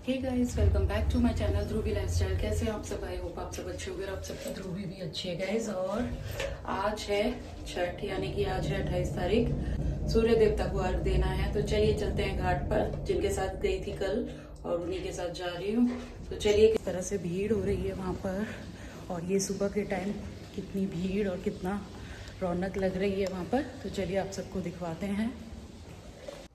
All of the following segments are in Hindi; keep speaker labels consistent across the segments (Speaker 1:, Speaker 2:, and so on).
Speaker 1: Hey guys, welcome back to my channel Dhruvi lifestyle. कैसे हैं आप सब? आई होप आप सब अच्छे होंगे और आप सबकी ध्रुवी भी अच्छी है गाइस। और आज है छठ, यानी कि आज है 28 तारीख। सूर्य देवता को अर्घ देना है, तो चलिए चलते हैं घाट पर, जिनके साथ गई थी कल और उन्हीं के साथ जा रही हूँ। तो चलिए, किस तरह से भीड़ हो रही है वहाँ पर, और ये सुबह के टाइम कितनी भीड़ और कितना रौनक लग रही है वहाँ पर। तो चलिए आप सबको दिखवाते हैं।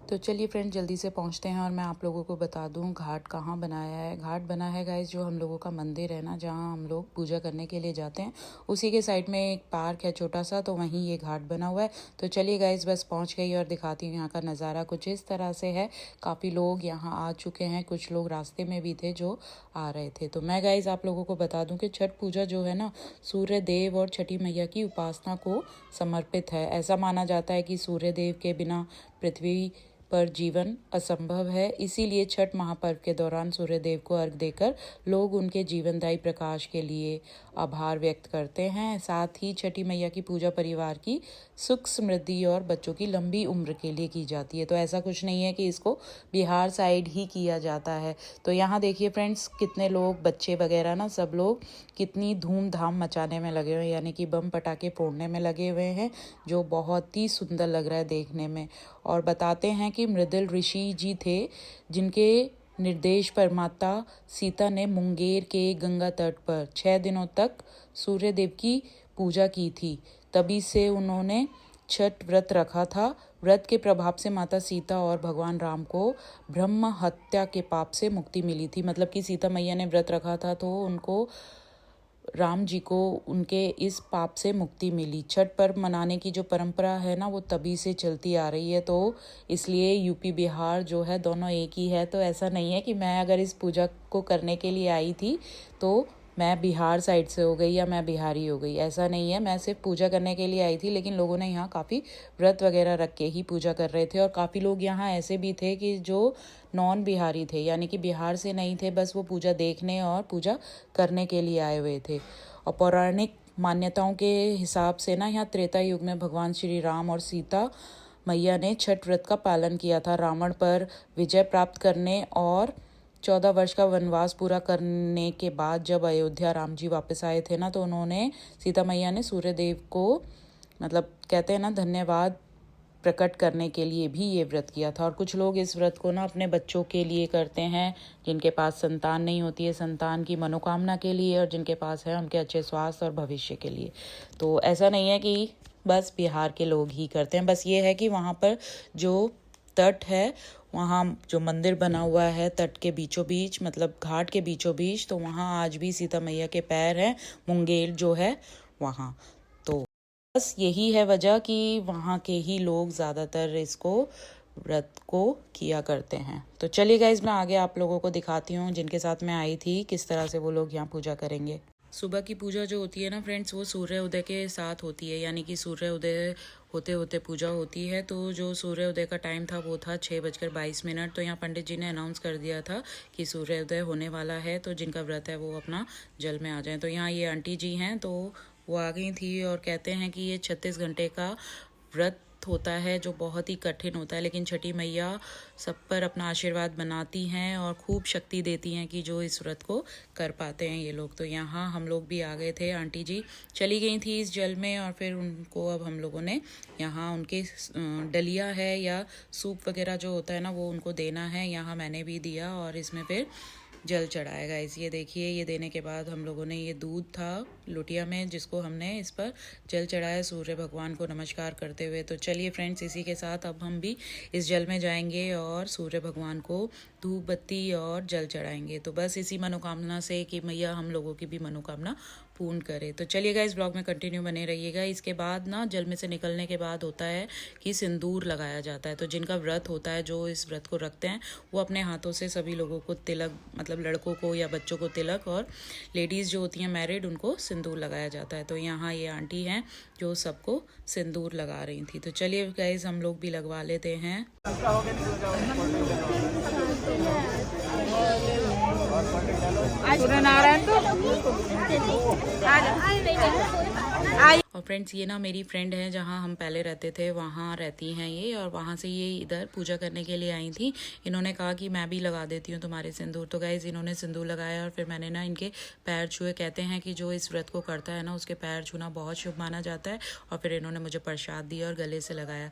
Speaker 1: तो चलिए फ्रेंड, जल्दी से पहुंचते हैं और मैं आप लोगों को बता दूं घाट कहाँ बनाया है। घाट बना है गाइस जो हम लोगों का मंदिर है ना, जहां हम लोग पूजा करने के लिए जाते हैं, उसी के साइड में एक पार्क है छोटा सा, तो वहीं ये घाट बना हुआ है। तो चलिए गाइस, बस पहुंच गई और दिखाती हूँ यहाँ का नज़ारा कुछ इस तरह से है। काफ़ी लोग यहाँ आ चुके हैं, कुछ लोग रास्ते में भी थे जो आ रहे थे। तो मैं गाइस आप लोगों को बता दूँ कि छठ पूजा जो है ना, सूर्य देव और छठी मैया की उपासना को समर्पित है। ऐसा माना जाता है कि सूर्य देव के बिना पृथ्वी पर जीवन असंभव है। इसीलिए छठ महापर्व के दौरान सूर्य देव को अर्घ देकर लोग उनके जीवनदायी प्रकाश के लिए आभार व्यक्त करते हैं। साथ ही छठी मैया की पूजा परिवार की सुख समृद्धि और बच्चों की लंबी उम्र के लिए की जाती है। तो ऐसा कुछ नहीं है कि इसको बिहार साइड ही किया जाता है। तो यहाँ देखिए फ्रेंड्स, कितने लोग, बच्चे वगैरह ना, सब लोग कितनी धूमधाम मचाने में लगे हुए हैं, यानी कि बम पटाखे फोड़ने में लगे हुए हैं, जो बहुत ही सुंदर लग रहा है देखने में। और बताते हैं कि मृदल ऋषि जी थे, जिनके निर्देश पर माता सीता ने मुंगेर के गंगा तट पर 6 दिनों तक सूर्य देव की पूजा की थी। तभी से उन्होंने छठ व्रत रखा था। व्रत के प्रभाव से माता सीता और भगवान राम को ब्रह्म हत्या के पाप से मुक्ति मिली थी। मतलब कि सीता मैया ने व्रत रखा था तो उनको, राम जी को, उनके इस पाप से मुक्ति मिली। छठ पर्व मनाने की जो परंपरा है ना, वो तभी से चलती आ रही है। तो इसलिए यूपी बिहार जो है दोनों एक ही है। तो ऐसा नहीं है कि मैं अगर इस पूजा को करने के लिए आई थी तो मैं बिहार साइड से हो गई या मैं बिहारी हो गई, ऐसा नहीं है। मैं सिर्फ पूजा करने के लिए आई थी, लेकिन लोगों ने यहाँ काफ़ी व्रत वगैरह रख के ही पूजा कर रहे थे। और काफ़ी लोग यहाँ ऐसे भी थे कि जो नॉन बिहारी थे, यानी कि बिहार से नहीं थे, बस वो पूजा देखने और पूजा करने के लिए आए हुए थे। और पौराणिक मान्यताओं के हिसाब से ना, यहाँ त्रेता युग में भगवान श्री राम और सीता मैया ने छठ व्रत का पालन किया था। रावण पर विजय प्राप्त करने और 14 वर्ष का वनवास पूरा करने के बाद जब अयोध्या राम जी वापस आए थे ना, तो उन्होंने, सीता मैया ने सूर्य देव को, मतलब कहते हैं ना, धन्यवाद प्रकट करने के लिए भी ये व्रत किया था। और कुछ लोग इस व्रत को ना अपने बच्चों के लिए करते हैं, जिनके पास संतान नहीं होती है, संतान की मनोकामना के लिए, और जिनके पास है उनके अच्छे स्वास्थ्य और भविष्य के लिए। तो ऐसा नहीं है कि बस बिहार के लोग ही करते हैं। बस ये है कि वहाँ पर जो तट है, वहाँ जो मंदिर बना हुआ है तट के बीचों बीच, मतलब घाट के बीचों बीच, तो वहाँ आज भी सीता मैया के पैर हैं, मुंगेर जो है वहाँ। तो बस यही है वजह कि वहाँ के ही लोग ज़्यादातर इसको, व्रत को किया करते हैं। तो चलिए गाइज, मैं आगे आप लोगों को दिखाती हूँ जिनके साथ मैं आई थी, किस तरह से वो लोग यहाँ पूजा करेंगे। सुबह की पूजा जो होती है ना फ्रेंड्स, वो सूर्य उदय के साथ होती है, यानी कि सूर्य उदय होते होते पूजा होती है। तो जो सूर्य उदय का टाइम था वो था 6:22। तो यहाँ पंडित जी ने अनाउंस कर दिया था कि सूर्य उदय होने वाला है, तो जिनका व्रत है वो अपना जल में आ जाए। तो यहाँ ये आंटी जी हैं, तो वो आ गई थी और कहते हैं कि ये 36 घंटे का व्रत होता है, जो बहुत ही कठिन होता है, लेकिन छठी मैया सब पर अपना आशीर्वाद बनाती हैं और खूब शक्ति देती हैं कि जो इस व्रत को कर पाते हैं ये लोग। तो यहाँ हम लोग भी आ गए थे। आंटी जी चली गई थी इस जल में, और फिर उनको अब हम लोगों ने यहाँ उनके डलिया है या सूप वगैरह जो होता है ना, वो उनको देना है। यहाँ मैंने भी दिया और इसमें फिर जल चढ़ाएगा। इस ये देखिए, ये देने के बाद हम लोगों ने, ये दूध था लोटिया में, जिसको हमने इस पर जल चढ़ाया सूर्य भगवान को नमस्कार करते हुए। तो चलिए फ्रेंड्स, इसी के साथ अब हम भी इस जल में जाएंगे और सूर्य भगवान को धूप बत्ती और जल चढ़ाएंगे। तो बस इसी मनोकामना से कि मैया हम लोगों की भी मनोकामना पूर्ण करे। तो चलिए गाइस, ब्लॉग में कंटिन्यू बने रहिएगा। इसके बाद ना, जल में से निकलने के बाद होता है कि सिंदूर लगाया जाता है। तो जिनका व्रत होता है, जो इस व्रत को रखते हैं, वो अपने हाथों से सभी लोगों को तिलक, मतलब लड़कों को या बच्चों को तिलक, और लेडीज़ जो होती हैं मैरिड, उनको सिंदूर लगाया जाता है। तो यहाँ ये आंटी हैं जो सबको सिंदूर लगा रही थी। तो चलिए गाइस, हम लोग भी लगवा लेते हैं। और फ्रेंड्स ये ना मेरी फ्रेंड है, जहाँ हम पहले रहते थे वहाँ रहती हैं ये, और वहाँ से ये इधर पूजा करने के लिए आई थी। इन्होंने कहा कि मैं भी लगा देती हूँ तुम्हारे सिंदूर। तो गाइज इन्होंने सिंदूर लगाया और फिर मैंने ना इनके पैर छुए। कहते हैं कि जो इस व्रत को करता है ना उसके पैर छूना बहुत शुभ माना जाता है। और फिर इन्होंने मुझे प्रसाद दिया और गले से लगाया।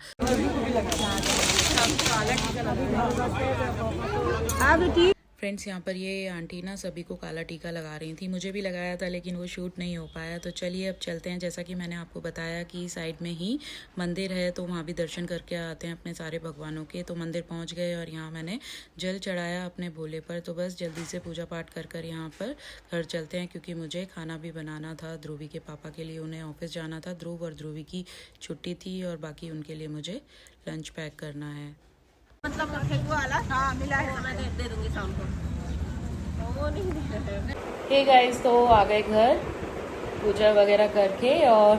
Speaker 1: फ्रेंड्स यहाँ पर ये आंटी ना सभी को काला टीका लगा रही थी। मुझे भी लगाया था लेकिन वो शूट नहीं हो पाया। तो चलिए अब चलते हैं। जैसा कि मैंने आपको बताया कि साइड में ही मंदिर है, तो वहाँ भी दर्शन करके आते हैं अपने सारे भगवानों के। तो मंदिर पहुँच गए और यहाँ मैंने जल चढ़ाया अपने भोले पर। तो बस जल्दी से पूजा पाठ कर कर यहाँ पर घर चलते हैं, क्योंकि मुझे खाना भी बनाना था ध्रुवी के पापा के लिए। उन्हें ऑफिस जाना था। ध्रुव और ध्रुवी की छुट्टी थी और बाकी उनके लिए मुझे लंच पैक करना है।
Speaker 2: मतलब वाला हाँ मिला है, मैं दे दूंगी शाम को।
Speaker 1: हे गाइस, तो आ गए घर पूजा वगैरह करके और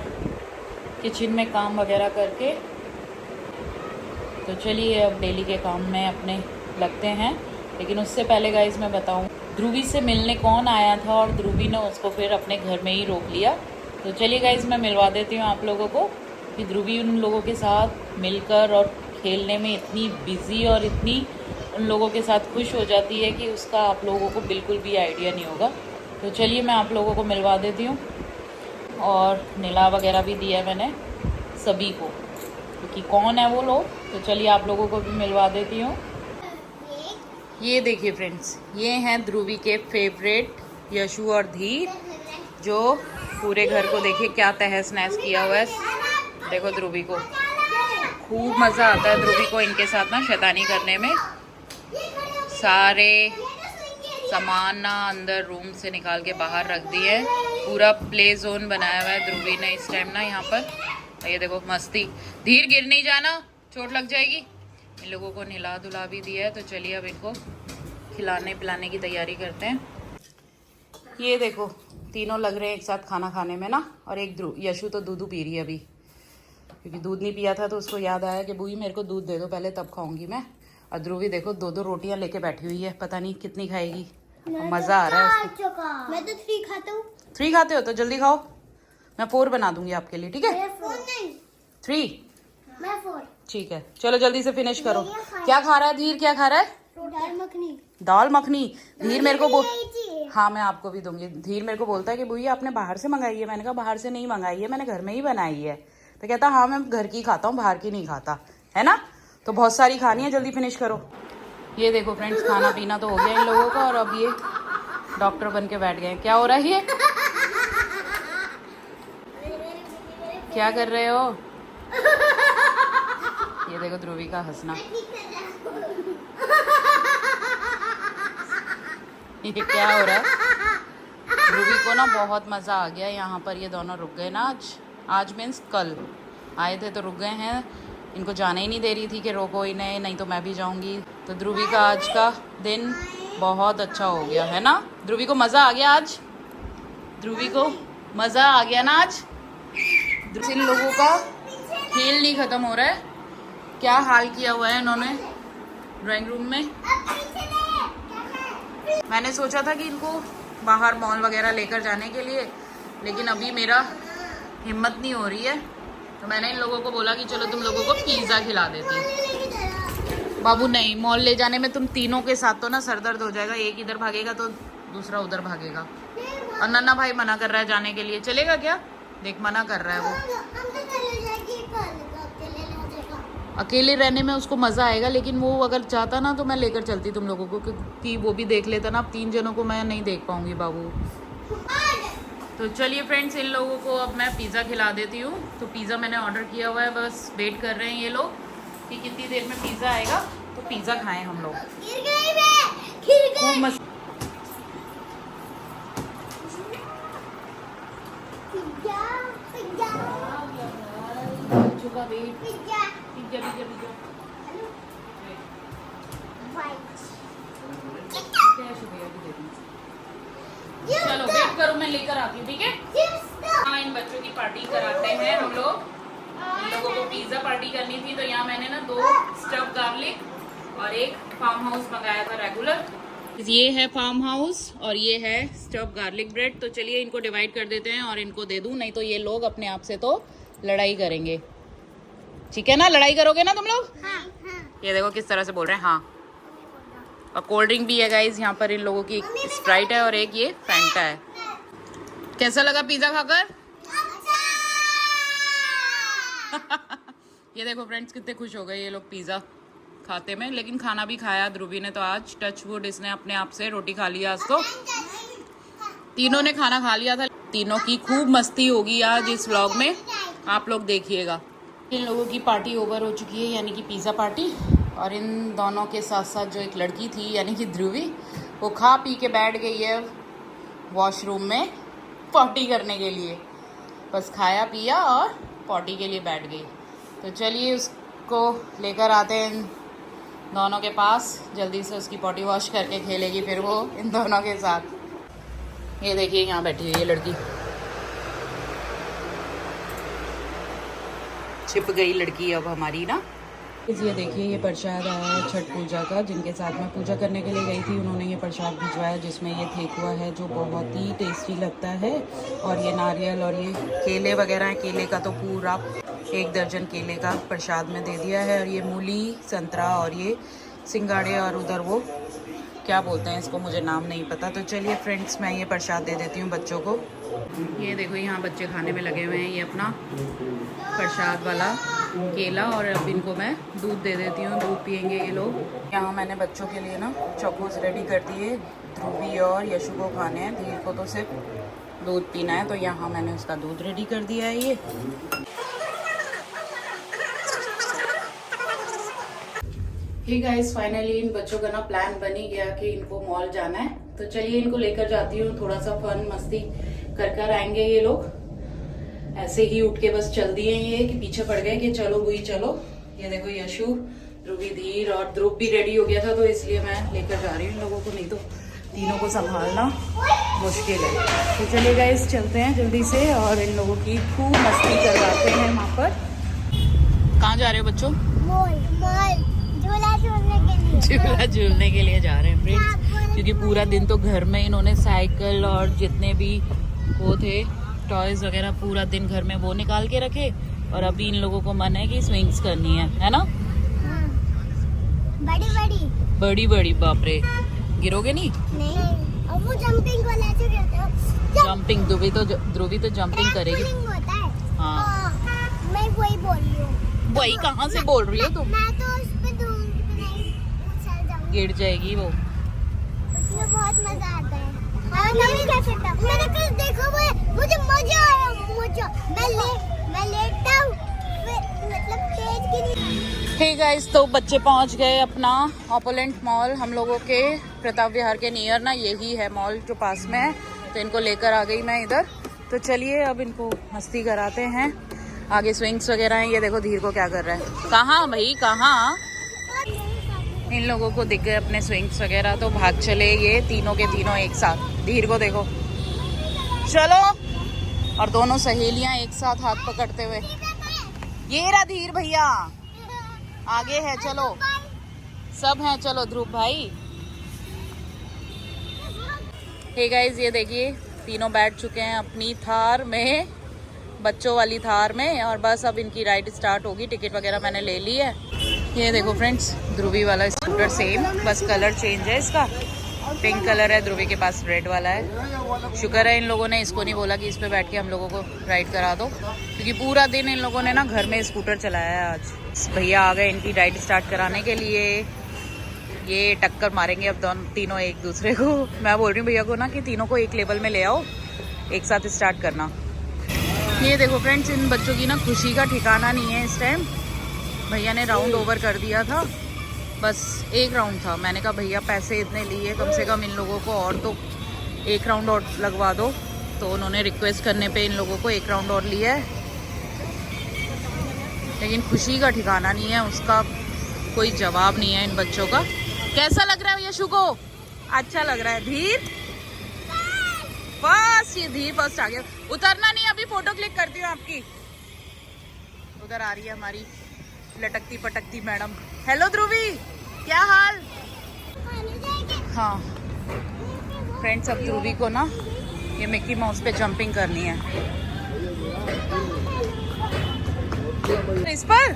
Speaker 1: किचन में काम वगैरह करके। तो चलिए अब डेली के काम में अपने लगते हैं। लेकिन उससे पहले गाइस मैं बताऊं, ध्रुवी से मिलने कौन आया था और ध्रुवी ने उसको फिर अपने घर में ही रोक लिया। तो चलिए गाइस मैं मिलवा देती हूँ आप लोगों को कि ध्रुवी उन लोगों के साथ मिलकर और खेलने में इतनी बिजी और इतनी उन लोगों के साथ खुश हो जाती है कि उसका आप लोगों को बिल्कुल भी आइडिया नहीं होगा। तो चलिए मैं आप लोगों को मिलवा देती हूँ। और नीला वगैरह भी दिया है मैंने सभी को, क्योंकि कौन है वो लोग। तो चलिए आप लोगों को भी मिलवा देती हूँ। ये देखिए फ्रेंड्स, ये हैं ध्रुवी के फेवरेट यशु और धीर, जो पूरे घर को देखिए क्या तहस नहस किया हुआ है। देखो ध्रुवी को खूब मज़ा आता है, ध्रुवी को इनके साथ ना शैतानी करने में। सारे सामान ना अंदर रूम से निकाल के बाहर रख दिए। पूरा प्ले जोन बनाया हुआ है ध्रुवी ने इस टाइम ना यहाँ पर। ये देखो मस्ती। धीर गिर नहीं जाना, चोट लग जाएगी। इन लोगों को नहला धुला भी दिया है। तो चलिए अब इनको खिलाने पिलाने की तैयारी करते हैं। ये देखो तीनों लग रहे हैं एक साथ खाना खाने में ना। और एक यशु तो दूध पी रही है अभी, क्योंकि दूध नहीं पिया था तो उसको याद आया कि बूई मेरे को दूध दे दो पहले, तब खाऊंगी मैं। और ध्रुवी देखो 2-2 रोटियां लेके बैठी हुई है, पता नहीं कितनी खाएगी। मजा आ रहा है उसको।
Speaker 2: मैं तो 3 खाता हूँ।
Speaker 1: 3 खाते हो तो जल्दी खाओ, मैं 4 बना दूंगी आपके लिए, ठीक है? 3
Speaker 2: मैं 4।
Speaker 1: ठीक है, चलो जल्दी से फिनिश करो। क्या खा रहा है धीर, क्या खा रहा है?
Speaker 2: दाल मखनी।
Speaker 1: दाल मखनी। धीर मेरे को हाँ मैं आपको भी दूंगी। धीर मेरे को बोलता है कि भैया आपने बाहर से मंगाई है। मैंने कहा बाहर से नहीं मंगाई है, मैंने घर में ही बनाई है। तो कहता हाँ मैं घर की खाता हूँ, बाहर की नहीं खाता, है ना? तो बहुत सारी खानी है, जल्दी फिनिश करो। ये देखो फ्रेंड्स, खाना पीना तो हो गया इन लोगों का और अब ये डॉक्टर बन के बैठ गए। क्या हो रहा है ये? क्या कर रहे हो? ये देखो ध्रुवी का हंसना। ये क्या हो रहा है? ध्रुवी को ना बहुत मज़ा आ गया यहाँ पर। ये दोनों रुक गए ना आज मीन्स कल आए थे तो रुक गए हैं। इनको जाने ही नहीं दे रही थी कि रोको इन्हें, नहीं तो मैं भी जाऊंगी। तो ध्रुवी का आज का दिन बहुत अच्छा हो गया है ना? ध्रुवी को मज़ा आ गया आज? ध्रुवी को मज़ा आ गया ना आज? इन लोगों का खेल नहीं ख़त्म हो रहा है। क्या हाल किया हुआ है इन्होंने ड्राइंग रूम में। मैंने सोचा था कि इनको बाहर मॉल वगैरह लेकर जाने के लिए, लेकिन अभी मेरा हिम्मत नहीं हो रही है। तो मैंने इन लोगों को बोला कि चलो तुम लोगों को पिज़्ज़ा खिला देती हूँ। बाबू नहीं, मॉल ले जाने में तुम तीनों के साथ तो ना सर दर्द हो जाएगा। एक इधर भागेगा तो दूसरा उधर भागेगा। और नन्ना भाई मना कर रहा है जाने के लिए। चलेगा क्या? देख मना कर रहा है वो। अकेले रहने में उसको मज़ा आएगा, लेकिन वो अगर चाहता ना तो मैं लेकर चलती तुम लोगों को, क्योंकि वो भी देख लेता ना। अब 3 जनों को मैं नहीं देख पाऊंगी बाबू। तो चलिए फ्रेंड्स, इन लोगों को अब मैं पिज़्ज़ा खिला देती हूँ। तो पिज़्ज़ा मैंने ऑर्डर किया हुआ है, बस वेट कर रहे हैं ये लोग कि कितनी देर में पिज़्ज़ा आएगा तो पिज़्ज़ा खाएं हम लोग। खूब मस्त। चलो वेट करो, मैं लेकर आती हूँ, ठीक है? हाँ, इन बच्चों की पार्टी कराते हैं हम लोग। इन लोगों को पिज्जा पार्टी करनी थी, तो यहाँ मैंने ना 2 स्टफ गार्लिक और 1 फार्म हाउस मंगाया था रेगुलर। ये है फार्म हाउस और ये है स्टफ गार्लिक ब्रेड। तो चलिए इनको डिवाइड कर देते हैं और इनको दे दूं, नहीं तो ये लोग अपने आप से तो लड़ाई करेंगे। ठीक है ना, लड़ाई करोगे ना तुम लोग?
Speaker 2: हाँ, हाँ।
Speaker 1: ये देखो किस तरह से बोल रहे हैं। हाँ, और कोल्ड ड्रिंक भी है गाइज यहाँ पर इन लोगों की। एक स्प्राइट है और एक ये फैंटा है। कैसा लगा पिज्जा खाकर? ये देखो फ्रेंड्स कितने खुश हो गए ये लोग पिज्जा खाते में। लेकिन खाना भी खाया ध्रुवी ने, तो आज टच वुड इसने अपने आप से रोटी खा लिया। आज तो तीनों ने खाना खा लिया था। तीनों की खूब मस्ती होगी आज इस व्लॉग में, आप लोग देखिएगा। इन लोगों की पार्टी ओवर हो चुकी है, यानी कि पिज़्ज़ा पार्टी। और इन दोनों के साथ साथ जो एक लड़की थी यानी कि ध्रुवी, वो खा पी के बैठ गई है वॉशरूम में पॉटी करने के लिए। बस खाया पिया और पॉटी के लिए बैठ गई। तो चलिए उसको लेकर आते हैं इन दोनों के पास, जल्दी से उसकी पॉटी वॉश करके खेलेगी फिर वो इन दोनों के साथ। ये देखिए यहाँ बैठी हुई ये लड़की, छिप गई लड़की अब हमारी ना। ये देखिए ये प्रसाद आया है छठ पूजा का, जिनके साथ में पूजा करने के लिए गई थी उन्होंने ये प्रसाद भिजवाया, जिसमें ये ठेकुआ है जो बहुत ही टेस्टी लगता है। और ये नारियल और ये केले वगैरह हैं। केले का तो पूरा 1 दर्जन केले का प्रसाद में दे दिया है। और ये मूली, संतरा और ये सिंगाड़े और उधर वो क्या बोलते हैं इसको, मुझे नाम नहीं पता। तो चलिए फ्रेंड्स मैं ये प्रसाद दे देती हूँ बच्चों को। ये देखो यहाँ बच्चे खाने में लगे हुए हैं ये अपना प्रसाद वाला केला। और अब इनको मैं दूध दे देती हूँ, दूध पियेंगे ये लोग। यहाँ मैंने बच्चों के लिए ना चोकोस रेडी कर दिए। ध्रुवी और यशु को खाने हैं, धीर को तो सिर्फ दूध पीना है। तो यहाँ मैंने उसका दूध रेडी कर दिया है ये। हे गाइस, फाइनली इन बच्चों का ना प्लान बन ही गया कि इनको मॉल जाना है। तो चलिए इनको लेकर जाती हूँ, थोड़ा सा फन मस्ती कर आएंगे ये लोग। ऐसे ही उठ के बस चल दिए ये कि पीछे पड़ गए कि चलो बुई चलो। ये देखो यशु, ध्रुवी, धीर और ध्रुव भी रेडी हो गया था, तो इसलिए मैं लेकर जा रही हूँ इन लोगों को, नहीं तो तीनों को संभालना मुश्किल है। तो चलिए गाइस चलते हैं जल्दी से और इन लोगों की खूब मस्ती करवाते हैं वहाँ पर। कहाँ जा रहे हो बच्चों? झूला झूलने के लिए जा रहे हैं फ्रेंड्स, क्योंकि पूरा दिन तो घर में इन्होंने साइकिल और जितने भी वो थे टॉयज वगैरह पूरा दिन घर में वो निकाल के रखे। और अभी इन लोगों को मन है कि स्विंग्स करनी है ना?
Speaker 2: हाँ। बड़ी बड़ी
Speaker 1: बड़ी बड़ी। बाप रे, गिरोगे नहीं?
Speaker 2: नहीं। और वो जंपिंग वाला ऐसे कहते हो,
Speaker 1: जंपिंग। ध्रुवी तो जंपिंग करेगी।
Speaker 2: होता है।
Speaker 1: हाँ,
Speaker 2: मैं वही बोल रही हूँ।
Speaker 1: वही कहाँ से बोल रही हो तुम?
Speaker 2: मैं तो उस पे दूंगी नहीं, उछल जाऊंगी।
Speaker 1: गिर जाएगी वो।
Speaker 2: उसमें बहुत मजा आता है। और नहीं कर सकता। मैंने कल देखा वो, मुझे मजा आया। मैं लेटा हूँ, मतलब तेज गिरी।
Speaker 1: हे गाइस, तो बच्चे पहुंच गए अपना ऑपोलेंट मॉल। हम लोगों के प्रताप विहार के नियर ना यही है मॉल जो पास में है। तो इनको लेकर आ गई मैं इधर। तो चलिए अब इनको मस्ती कराते हैं। आगे स्विंग्स वगैरह हैं। ये देखो धीर को क्या कर रहा है। कहाँ भाई कहाँ? इन लोगों को दिख गए अपने स्विंग्स वगैरह, तो भाग चले ये तीनों के तीनों एक साथ। धीर को देखो, चलो। और दोनों सहेलियां एक साथ हाथ पकड़ते हुए। ये रहा धीर भैया आगे है, चलो सब हैं, चलो ध्रुव भाई। हे गाइस, ये देखिए तीनों बैठ चुके हैं अपनी थार में, बच्चों वाली थार में। और बस अब इनकी राइड स्टार्ट होगी। टिकट वगैरह मैंने ले ली है। ये देखो फ्रेंड्स, ध्रुवी वाला स्कूटर सेम, बस कलर चेंज है इसका। पिंक कलर है, ध्रुवी के पास रेड वाला है। शुक्र है इन लोगों ने इसको नहीं बोला कि इस पे बैठ के हम लोगों को राइड करा दो, क्योंकि पूरा दिन इन लोगों ने ना घर में स्कूटर चलाया है आज। भैया आ गए इनकी राइड स्टार्ट कराने के लिए। ये टक्कर मारेंगे अब दोनों तीनों एक दूसरे को। मैं बोल रही हूँ भैया को ना कि तीनों को एक लेवल में ले आओ, एक साथ स्टार्ट करना। ये देखो फ्रेंड्स, इन बच्चों की ना खुशी का ठिकाना नहीं है इस टाइम। भैया ने राउंड ओवर कर दिया था, बस एक राउंड था। मैंने कहा भैया पैसे इतने लिए, कम से कम इन लोगों को और तो एक राउंड और लगवा दो। तो उन्होंने रिक्वेस्ट करने पे इन लोगों को एक राउंड और लिया है। लेकिन खुशी का ठिकाना नहीं है, उसका कोई जवाब नहीं है इन बच्चों का। कैसा लग रहा है यशु को? अच्छा लग रहा है। धीर बस, ये धीर फर्स्ट आ गया। उतरना नहीं, अभी फोटो क्लिक करती हूँ आपकी। उधर आ रही है हमारी लटकती पटकती मैडम। हेलो ध्रुवी, क्या हाल? हाँ फ्रेंड्स अब ध्रुवी को ना ये मिक्की माउस पे जंपिंग करनी है। इस पर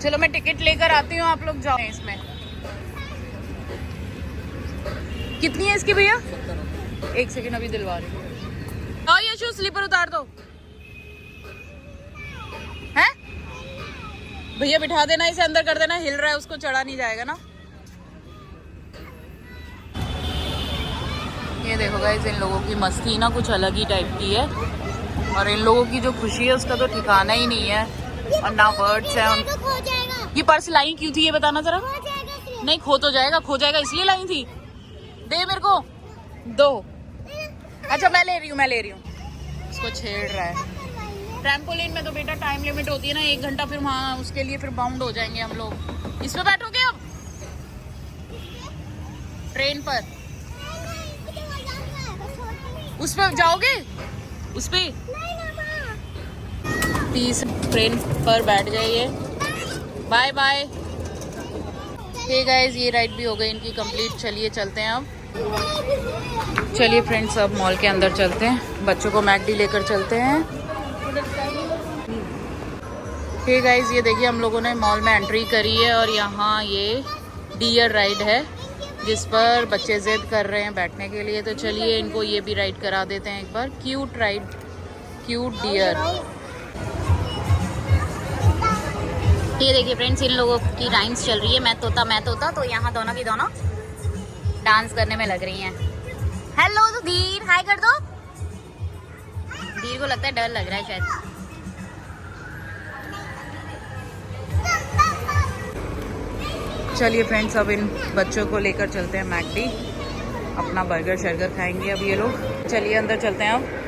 Speaker 1: चलो मैं टिकट लेकर आती हूँ, आप लोग जाओ इसमें। कितनी है इसकी भैया? 1 सेकंड अभी दिलवा रही हूँ। आओ यशु स्लीपर उतार दो। हैं भैया बिठा देना, इसे अंदर कर देना, हिल रहा है उसको चढ़ा नहीं जाएगा ना। ये देखो गाइस इन लोगों की मस्ती ना कुछ अलग ही टाइप की है, और इन लोगों की जो खुशी है उसका तो ठिकाना ही नहीं है, और ना वर्ड्स है। ये पर्स लाई क्यों थी ये बताना जरा। नहीं खो तो जाएगा, खो जाएगा इसलिए लाई थी। दे मेरे को दो। अच्छा मैं ले रही हूँ। इसको छेड़ रहा है। ट्रैम्पोलिन में तो बेटा टाइम लिमिट होती है ना, 1 घंटा, फिर वहाँ उसके लिए फिर बाउंड हो जाएंगे हम लोग। इस पे बैठोगे अब ट्रेन पर? उस पे जाओगे? उस पे 30 ट्रेन पर बैठ जाइए। Bye bye. हे गाइस ये राइड भी हो गई इनकी कंप्लीट। चलिए चलते हैं अब। चलिए फ्रेंड्स अब मॉल के अंदर चलते हैं, बच्चों को मैकडी लेकर चलते हैं। हे गाइस ये देखिए हम लोगों ने मॉल में एंट्री करी है, और यहाँ ये डियर राइड है जिस पर बच्चे जिद कर रहे हैं बैठने के लिए। तो चलिए इनको ये भी राइड करा देते हैं एक बार। Cute ride, cute deer. ये देखिए फ्रेंड्स इन लोगों की राइम्स चल रही है, मैं तोता। तो यहाँ दोनों की दोनों डांस करने में लग रही हैं। हेलो तो धीर हाय कर दो। धीर को लगता है डर लग रहा है शायद। चलिए फ्रेंड्स अब इन बच्चों को लेकर चलते हैं मैकडी, अपना बर्गर शर्गर खाएंगे अब ये लोग। चलिए अंदर चलते हैं अब।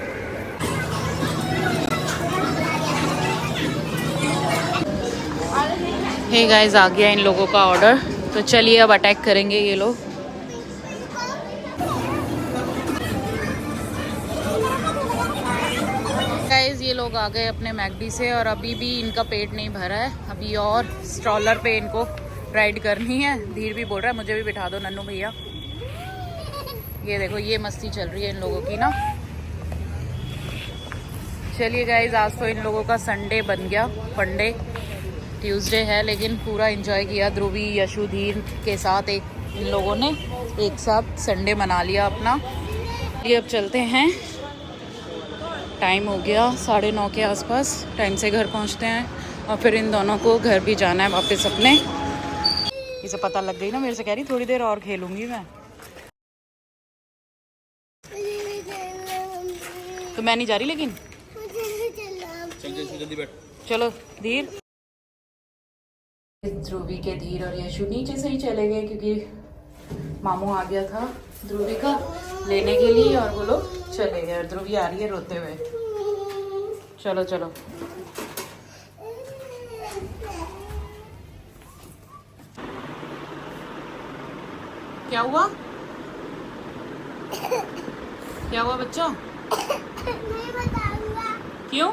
Speaker 1: हे गाइस आ गया इन लोगों का ऑर्डर, तो चलिए अब अटैक करेंगे ये लोग। गाइस ये लोग आ गए अपने मैकडी से, और अभी भी इनका पेट नहीं भरा है, अभी और स्ट्रॉलर पे इनको राइड करनी है। धीर भी बोल रहा है मुझे भी बिठा दो नन्नू भैया। ये देखो ये मस्ती चल रही है इन लोगों की ना। चलिए गाइज आज तो इन लोगों का संडे बन गया, फंडे ट्यूसडे है, लेकिन पूरा एंजॉय किया ध्रुवी यशु धीर के साथ। इन लोगों ने एक साथ संडे मना लिया अपना। ये अब चलते हैं, टाइम हो गया 9:30 के आसपास, टाइम से घर पहुंचते हैं, और फिर इन दोनों को घर भी जाना है वापस अपने। इसे पता लग गई ना, मेरे से कह रही थोड़ी देर और खेलूंगी मैं, तो मैं नहीं जा रही। लेकिन जल्दी बैठ। चलो धीर। ध्रुवी के धीर और यशु नीचे से ही चले गए, क्योंकि मामू आ गया था ध्रुवी का लेने के लिए, और वो लोग चले गए। और ध्रुवी आ रही है रोते हुए। चलो चलो। क्या हुआ? क्या हुआ बच्चों?
Speaker 2: नहीं बताऊंगा।
Speaker 1: क्यों?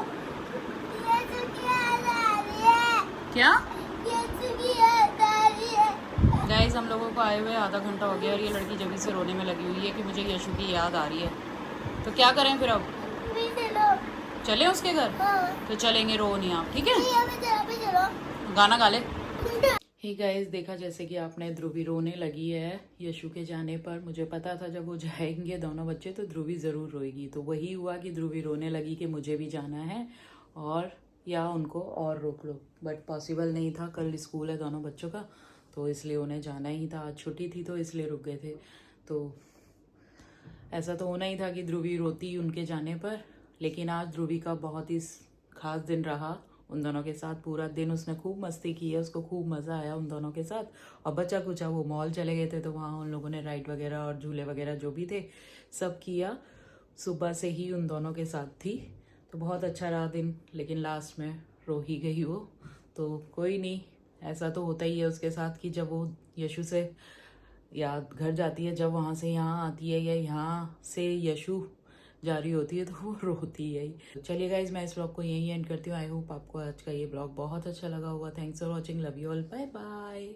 Speaker 1: क्या? गाइस हम लोगों को आए हुए आधा घंटा हो गया, और ये लड़की जब से रोने में लगी हुई है कि मुझे यशु की याद आ रही है। तो क्या करें फिर अब? चले उसके घर? हाँ। तो चलेंगे, रो नहीं आप, ठीक है? गाना गा ले। ही गाइस देखा जैसे कि आपने, ध्रुवी रोने लगी है यशु के जाने पर। मुझे पता था जब वो जाएंगे दोनों बच्चे तो ध्रुवी ज़रूर रोएगी, तो वही हुआ कि ध्रुवी रोने लगी कि मुझे भी जाना है, और या उनको और रोक लो, बट पॉसिबल नहीं था। कल स्कूल है दोनों बच्चों का, तो इसलिए उन्हें जाना ही था। आज छुट्टी थी तो इसलिए रुक गए थे। तो ऐसा तो होना ही था कि ध्रुवी रोती उनके जाने पर, लेकिन आज ध्रुवी का बहुत ही खास दिन रहा उन दोनों के साथ। पूरा दिन उसने खूब मस्ती की है, उसको खूब मज़ा आया उन दोनों के साथ। और बचा कुचा वो मॉल चले गए थे, तो वहाँ उन लोगों ने राइड वगैरह और झूले वगैरह जो भी थे सब किया। सुबह से ही उन दोनों के साथ थी, तो बहुत अच्छा रहा दिन। लेकिन लास्ट में रो ही गई वो, तो कोई नहीं, ऐसा तो होता ही है उसके साथ कि जब वो यशु से या घर जाती है, जब वहाँ से यहाँ आती है या यहाँ से यशु जा रही होती है, तो वो रोती है ही। चलिए गाइज मैं इस ब्लॉग को यहीं एंड करती हूँ। आई होप आपको आज का ये ब्लॉग बहुत अच्छा लगा होगा। Thanks for watching, love you all, bye bye.